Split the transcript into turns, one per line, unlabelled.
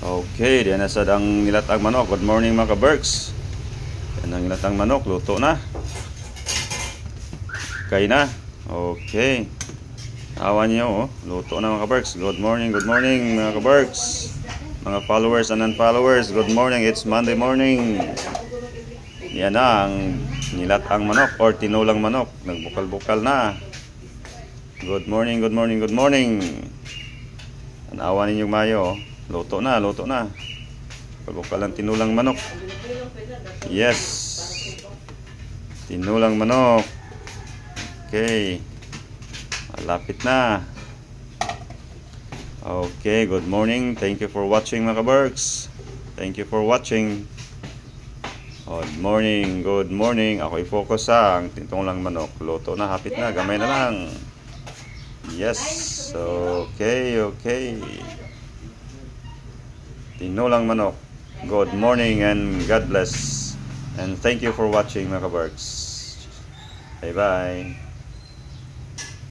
Okay, diyan na sad ang nilatang manok. Good morning mga ka-Berks. Yan ang nilatang manok, luto na. Kay na. Okay. Awan niyo, oh. Luto na mga ka-Berks. Good morning mga ka-Berks. Mga followers and non-followers, good morning. It's Monday morning. Yan na ang nilatang manok or tinulang manok. Nagbukal-bukal na. Good morning. Anawa ninyong mayo, oh. Luto na. Bukal ang tinulang manok. Yes. Tinulang manok. Okay. Malapit na. Okay, good morning. Thank you for watching mga ka-Berks. Thank you for watching. Good morning. Ako i-focus sa ang tinulang manok. Luto na, hapit na, gamay na lang. Yes. Okay. Tinulang manok. Good morning and God bless. And thank you for watching mga ka-Berks. Bye-bye.